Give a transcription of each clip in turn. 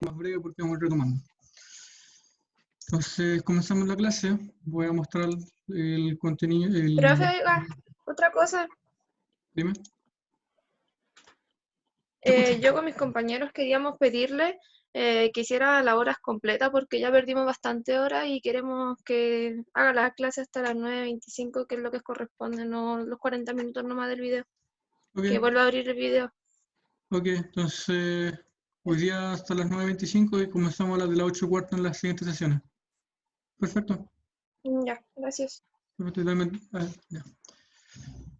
más breve porque vamos retomando. Entonces, comenzamos la clase. Voy a mostrar el contenido. Profe, oiga, otra cosa. Dime. Te escucho. Yo con mis compañeros queríamos pedirle que hiciera las horas completas porque ya perdimos bastante horas y queremos que haga las clases hasta las 9:25, que es lo que corresponde, no los 40 minutos nomás del video. Ok, Que vuelva a abrir el video. ok. Entonces, hoy día hasta las 9:25 y comenzamos a las de las 8:15 en las siguientes sesiones. Perfecto. Ya, gracias. Ya.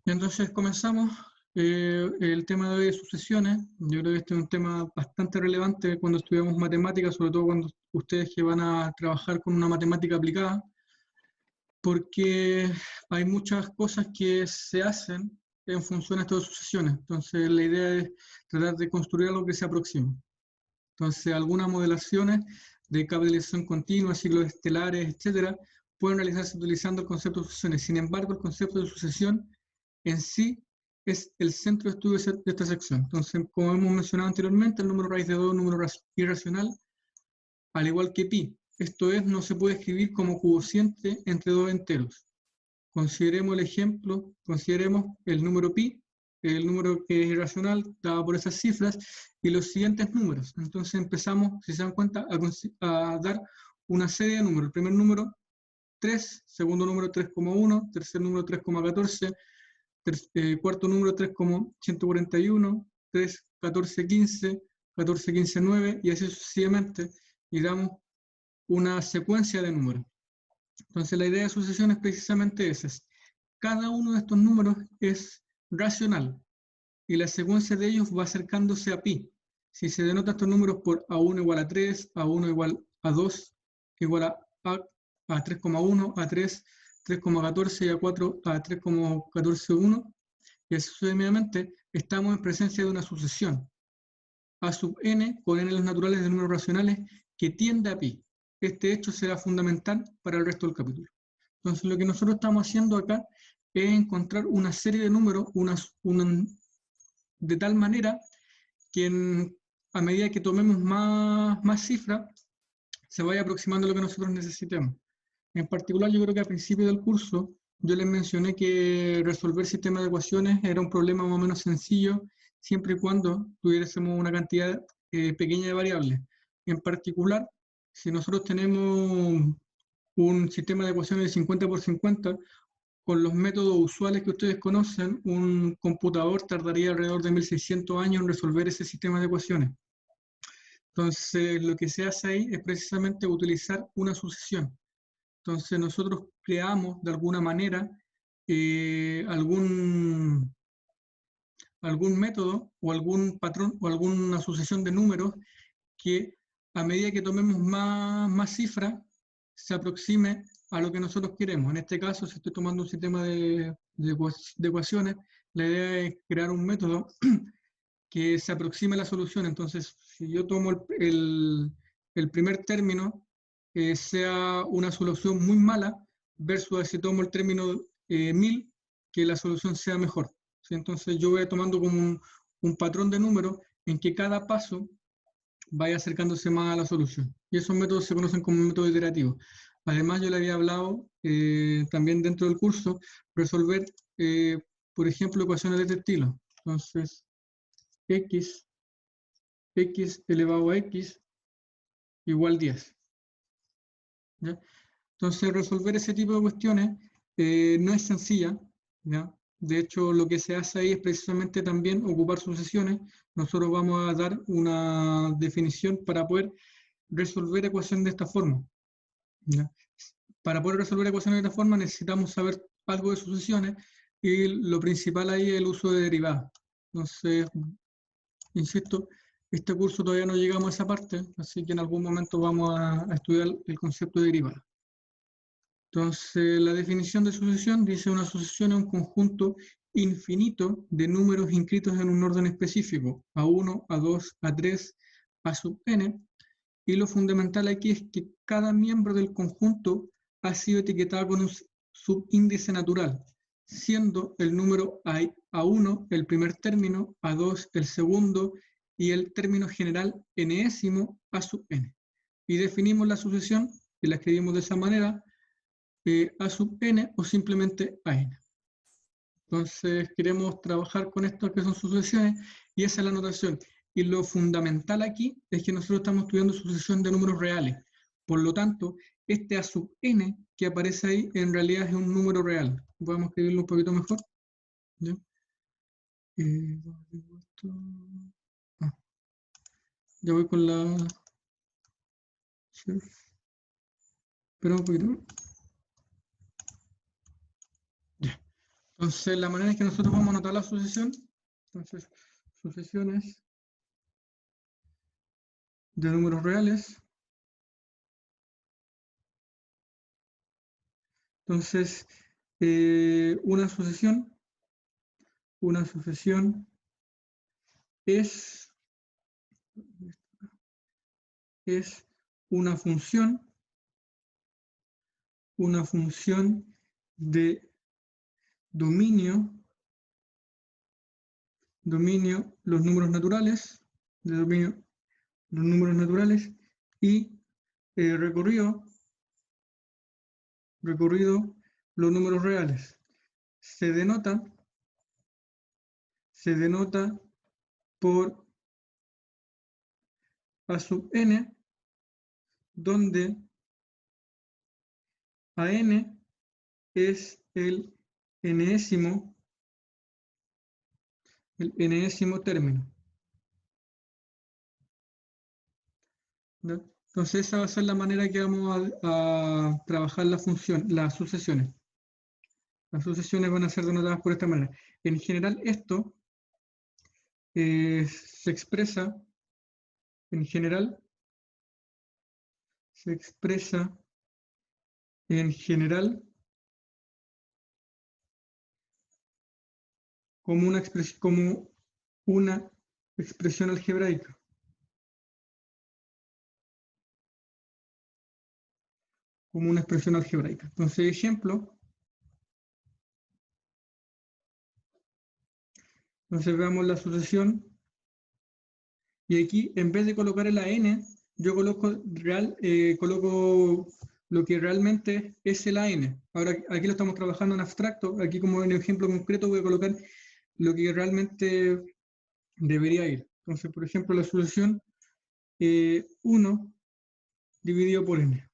Y entonces comenzamos. El tema de hoy de sucesiones. Yo creo que este es un tema bastante relevante cuando estudiamos matemáticas, sobre todo cuando ustedes que van a trabajar con una matemática aplicada, porque hay muchas cosas que se hacen en función a estas sucesiones. Entonces la idea es tratar de construir algo que se aproxime. Entonces algunas modelaciones de cablalización continua, ciclos estelares, etcétera, pueden realizarse utilizando el concepto de sucesiones. Sin embargo, el concepto de sucesión en sí es el centro de estudio de esta sección. Entonces, como hemos mencionado anteriormente, el número raíz de 2 es un número irracional, al igual que pi. Esto es, no se puede escribir como cociente entre dos enteros. Consideremos el ejemplo, consideremos el número pi, el número que es irracional, dado por esas cifras, y los siguientes números. Entonces empezamos, si se dan cuenta, a dar una serie de números. El primer número, 3, segundo número 3,1, tercer número 3,14, cuarto número 3,141, 3, 14, 15, 14, 15, 9, y así sucesivamente, y damos una secuencia de números. Entonces la idea de sucesión es precisamente esa. Cada uno de estos números es racional y la secuencia de ellos va acercándose a pi. Si se denotan estos números por A1 igual a 3, A1 igual a 2, igual a 3,1, A3, 3,14 y A4 a 3,141, y así sucesivamente estamos en presencia de una sucesión. A sub n con n los naturales de números racionales que tiende a pi. Este hecho será fundamental para el resto del capítulo. Entonces lo que nosotros estamos haciendo acá es encontrar una serie de números de tal manera que a medida que tomemos más cifras, se vaya aproximando a lo que nosotros necesitemos. En particular, yo creo que al principio del curso yo les mencioné que resolver sistemas de ecuaciones era un problema más o menos sencillo, siempre y cuando tuviésemos una cantidad pequeña de variables. En particular, si nosotros tenemos un sistema de ecuaciones de 50 por 50, con los métodos usuales que ustedes conocen, un computador tardaría alrededor de 1600 años en resolver ese sistema de ecuaciones. Entonces, lo que se hace ahí es precisamente utilizar una sucesión. Entonces, nosotros creamos de alguna manera algún método o algún patrón o alguna sucesión de números que a medida que tomemos más cifras se aproxime a lo que nosotros queremos. En este caso, si estoy tomando un sistema de ecuaciones, la idea es crear un método que se aproxime a la solución. Entonces, si yo tomo el primer término, sea una solución muy mala, versus si tomo el término 1000, que la solución sea mejor. ¿Sí? Entonces, yo voy tomando como un patrón de números en que cada paso vaya acercándose más a la solución. Y esos métodos se conocen como métodos iterativos. Además, yo le había hablado también dentro del curso, resolver, por ejemplo, ecuaciones de este estilo. Entonces, x elevado a x igual 10. ¿Ya? Entonces, resolver ese tipo de cuestiones no es sencilla, ¿ya? De hecho, lo que se hace ahí es precisamente también ocupar sucesiones. Nosotros vamos a dar una definición para poder resolver ecuaciones de esta forma, ¿ya? Para poder resolver ecuaciones de esta forma necesitamos saber algo de sucesiones y lo principal ahí es el uso de derivadas. Entonces, insisto, este curso todavía no llegamos a esa parte, así que en algún momento vamos a estudiar el concepto de derivada. Entonces, la definición de sucesión dice: una sucesión es un conjunto infinito de números inscritos en un orden específico, A1, A2, A3, A sub n, y lo fundamental aquí es que cada miembro del conjunto ha sido etiquetado con un subíndice natural, siendo el número A1 el primer término, A2 el segundo y el término general enésimo a sub n. Y definimos la sucesión y la escribimos de esa manera, a sub n o simplemente a n. Entonces queremos trabajar con esto que son sucesiones y esa es la notación. Y lo fundamental aquí es que nosotros estamos estudiando sucesión de números reales. Por lo tanto, este a sub n que aparece ahí en realidad es un número real. Vamos a escribirlo un poquito mejor. ¿Ya? Ya voy con la... Espera un poquito. Ya. Entonces, la manera en que nosotros vamos a anotar la sucesión, entonces, sucesiones de números reales. Entonces, una sucesión es una función de dominio los números naturales, y recorrido los números reales. Se denota por a sub n, donde a n es el enésimo término. ¿No? Entonces esa va a ser la manera que vamos a trabajar las sucesiones. Las sucesiones van a ser denotadas por esta manera. En general esto se expresa como una expresión algebraica. Entonces, ejemplo. Entonces veamos la sucesión. Y aquí, en vez de colocar el AN, yo coloco lo que realmente es el AN. Ahora, aquí lo estamos trabajando en abstracto. Aquí, como en el ejemplo concreto, voy a colocar lo que realmente debería ir. Entonces, por ejemplo, la sucesión 1 dividido por n.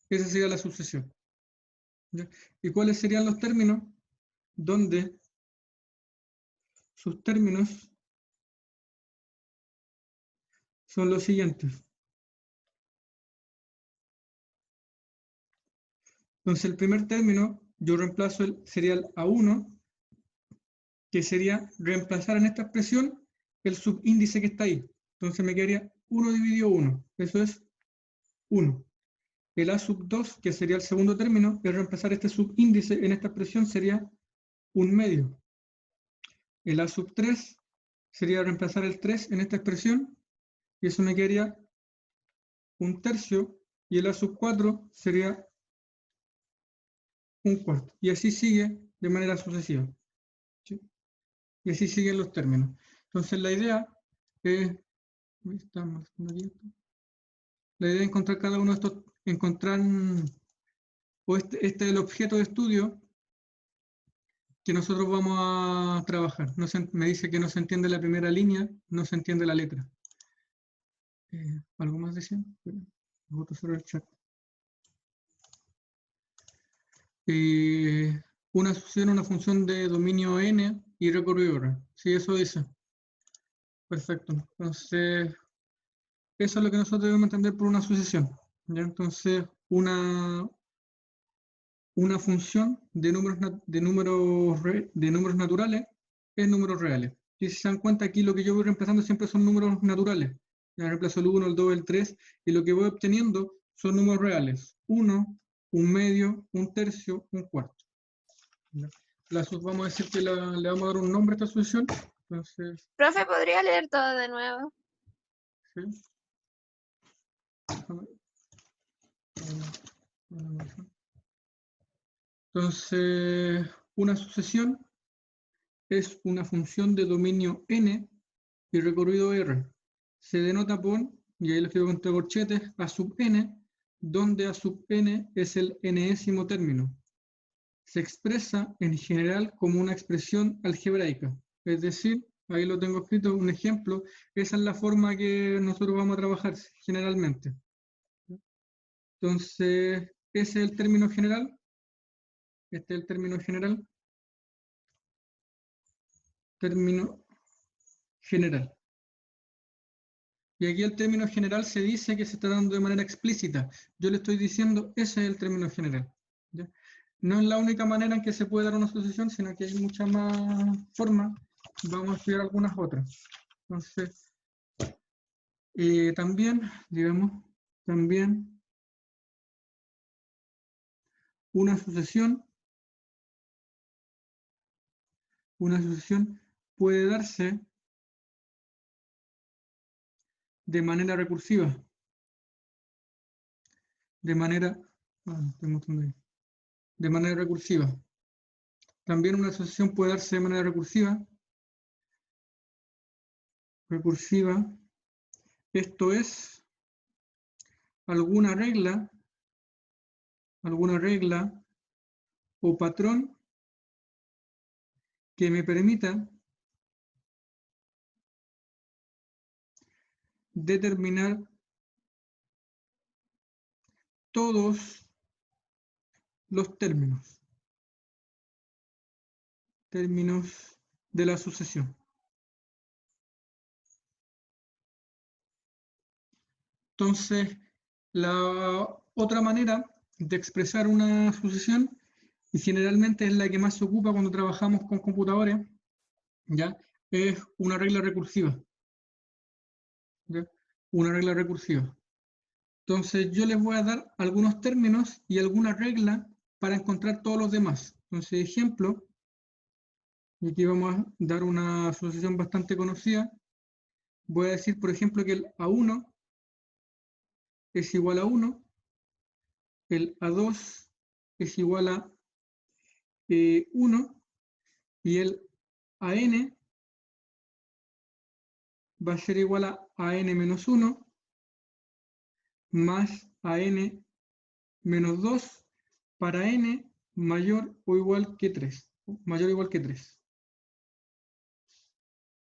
Esa sería la sucesión. ¿Ya? ¿Y cuáles serían los términos? Donde sus términos son los siguientes. Entonces, el primer término, yo reemplazo sería el A1, que sería reemplazar en esta expresión el subíndice que está ahí. Entonces me quedaría 1 dividido 1. Eso es 1. El A sub 2, que sería el segundo término, es reemplazar este subíndice en esta expresión, sería 1/2. El A sub 3 sería reemplazar el 3 en esta expresión, y eso me quedaría 1/3, y el A sub 4 sería 1/4. Y así sigue de manera sucesiva. ¿Sí? Y así siguen los términos. Entonces la idea es... La idea es encontrar cada uno de estos, este es el objeto de estudio que nosotros vamos a trabajar. Me dice que no se entiende la primera línea, no se entiende la letra. ¿Algo más decían? Voto sobre el chat. Una sucesión, una función de dominio n y recorrido r. Sí, eso dice. Perfecto. Entonces, eso es lo que nosotros debemos entender por una sucesión. ¿Ya? Entonces, una función de números naturales es números reales. Y si se dan cuenta, aquí lo que yo voy reemplazando siempre son números naturales. Ya reemplazo el 1, el 2, el 3, y lo que voy obteniendo son números reales. 1, 1/2, 1/3, 1/4. Vamos a decir que le vamos a dar un nombre a esta sucesión. Entonces, Profe, ¿podría leer todo de nuevo? ¿sí? Entonces, una sucesión es una función de dominio n y recorrido R. Se denota por, y ahí lo escribo entre corchetes, A sub n, donde A sub n es el enésimo término. Se expresa en general como una expresión algebraica. Es decir, ahí lo tengo escrito, un ejemplo, esa es la forma que nosotros vamos a trabajar generalmente. Entonces, ese es el término general. Este es el término general. Término general. Y aquí el término general se dice que se está dando de manera explícita. Yo le estoy diciendo, ese es el término general. ¿Ya? No es la única manera en que se puede dar una asociación, sino que hay muchas más formas. Vamos a estudiar algunas otras. Entonces, también, digamos, también una asociación puede darse de manera recursiva. De manera recursiva. También una asociación puede darse de manera recursiva. Esto es alguna regla o patrón que me permita determinar todos los términos de la sucesión. Entonces, la otra manera de expresar una sucesión, y generalmente es la que más se ocupa cuando trabajamos con computadores, ¿ya? Es una regla recursiva. ¿Ya? Una regla recursiva. Entonces, yo les voy a dar algunos términos y alguna regla para encontrar todos los demás. Entonces, ejemplo, y aquí vamos a dar una asociación bastante conocida. Voy a decir, por ejemplo, que el A1 es igual a 1, el A2 es igual a 1 y el AN va a ser igual a AN menos 1 más AN menos 2 para N mayor o igual que 3. Mayor o igual que 3.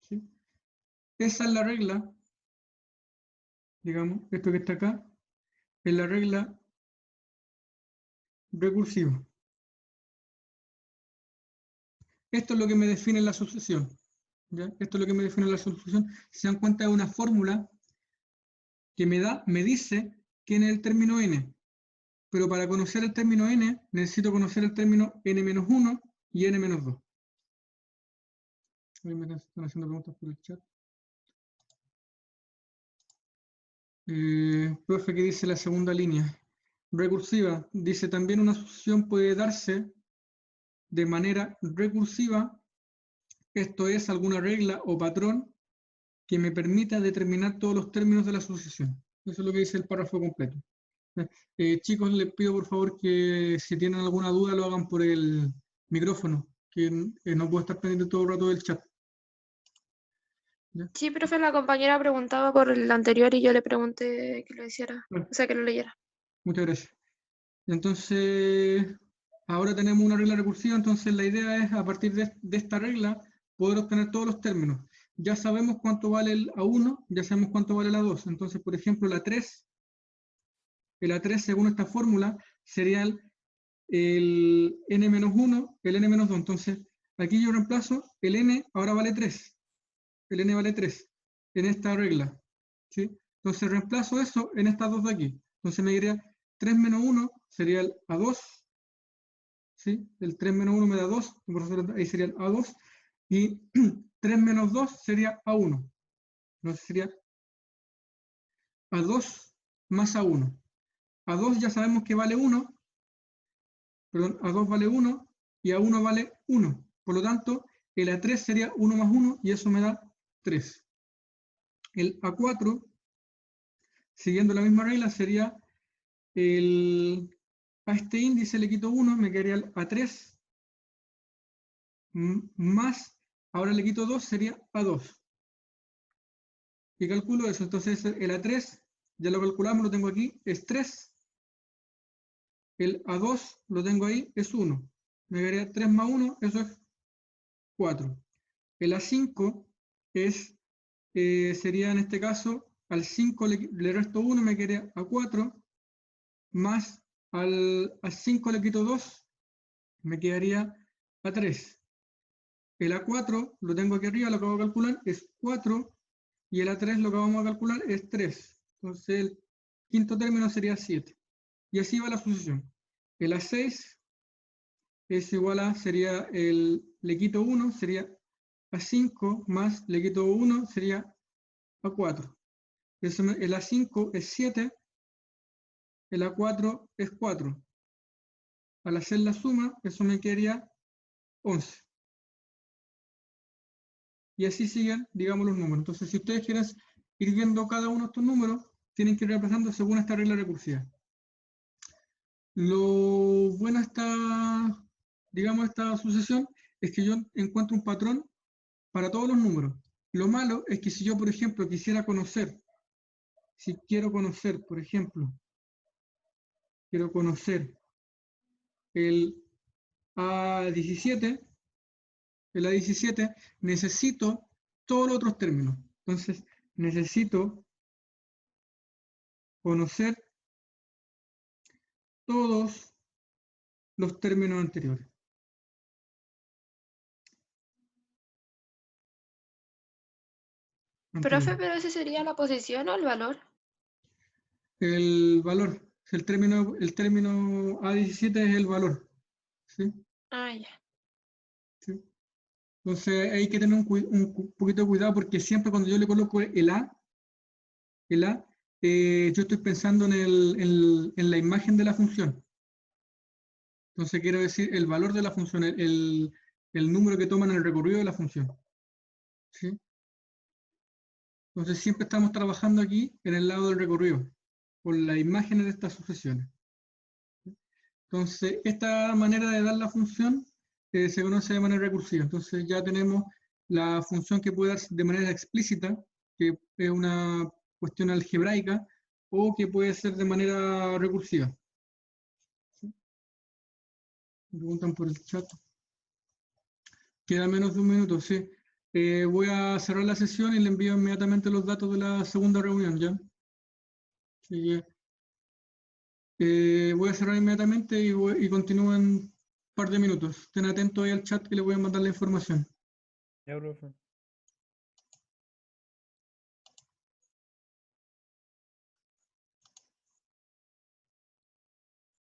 ¿Sí? Esa es la regla, digamos, esto que está acá, es la regla recursiva. Esto es lo que me define la sucesión. ¿Ya? Esto es lo que me define la sucesión. Si se dan cuenta, de una fórmula que me dice quién es el término n. Pero para conocer el término n, necesito conocer el término n-1 y n-2. Me están haciendo preguntas por el chat. Profe, ¿qué dice la segunda línea? Recursiva. Dice también una sucesión puede darse de manera recursiva. Esto es alguna regla o patrón que me permita determinar todos los términos de la sucesión. Eso es lo que dice el párrafo completo. Chicos, les pido por favor que si tienen alguna duda lo hagan por el micrófono, que no puedo estar pendiente todo el rato del chat. ¿Ya? Sí, profe, la compañera preguntaba por el anterior y yo le pregunté que lo hiciera, Bueno, o sea, que lo leyera. muchas gracias. Entonces, ahora tenemos una regla recursiva, entonces la idea es, a partir de esta regla, poder obtener todos los términos. Ya sabemos cuánto vale el A1, ya sabemos cuánto vale el A2. Entonces, por ejemplo, el A3, según esta fórmula, sería el n-1, el n-2. Entonces, aquí yo reemplazo, el n ahora vale 3. El n vale 3 en esta regla. ¿Sí? Entonces, reemplazo eso en estas dos de aquí. Entonces, me diría 3 menos 1 sería el A2. ¿Sí? El 3 menos 1 me da 2. Ahí sería el A2. Y 3 menos 2 sería A1. Entonces, sería A2 más A1. A2 ya sabemos que vale 1. Perdón, A2 vale 1 y A1 vale 1. Por lo tanto, el A3 sería 1 más 1 y eso me da 3. El A4, siguiendo la misma regla, sería a este índice le quito 1, me quedaría el A3 más, ahora le quito 2, sería A2. y calculo eso. Entonces el A3, ya lo calculamos, lo tengo aquí, es 3. El A2 lo tengo ahí, es 1. Me quedaría 3 más 1, eso es 4. El A5 es, sería en este caso, al 5 le resto 1, me quedaría A4, más al 5 le quito 2, me quedaría A3. El A4 lo tengo aquí arriba, lo acabo de calcular, es 4, y el A3 lo que vamos a calcular es 3. Entonces el quinto término sería 7. Y así va la sucesión. El A6 es igual a, sería le quito 1, sería A5, más le quito 1, sería A4. El A5 es 7, el A4 es 4. Al hacer la suma, eso me quedaría 11. Y así siguen, digamos, los números. Entonces, si ustedes quieren ir viendo cada uno de estos números, tienen que ir reemplazando según esta regla recursiva. Lo bueno de esta, digamos, esta sucesión es que yo encuentro un patrón para todos los números. Lo malo es que si yo, por ejemplo, quisiera conocer, si quiero conocer, por ejemplo, quiero conocer el A17, el A17, necesito todos los otros términos. Entonces, necesito conocer todos los términos anteriores. Profe, pero ese sería la posición o el valor. El valor, el término A17 es el valor. ¿Sí? Ah, ya. ¿Sí? Entonces hay que tener un poquito de cuidado porque siempre cuando yo le coloco el A, yo estoy pensando en la imagen de la función. Entonces quiero decir el valor de la función, el número que toman en el recorrido de la función. ¿Sí? Entonces siempre estamos trabajando aquí en el lado del recorrido, con las imágenes de estas sucesiones. Entonces esta manera de dar la función se conoce de manera recursiva. Entonces ya tenemos la función que puede darse de manera explícita, que es una cuestión algebraica, o que puede ser de manera recursiva. ¿Sí? Me preguntan por el chat. Queda menos de un minuto, sí. Voy a cerrar la sesión y le envío inmediatamente los datos de la segunda reunión, ¿ya? Así que, voy a cerrar inmediatamente y continúo en un par de minutos. Estén atentos ahí al chat que les voy a mandar la información. Ya, profe.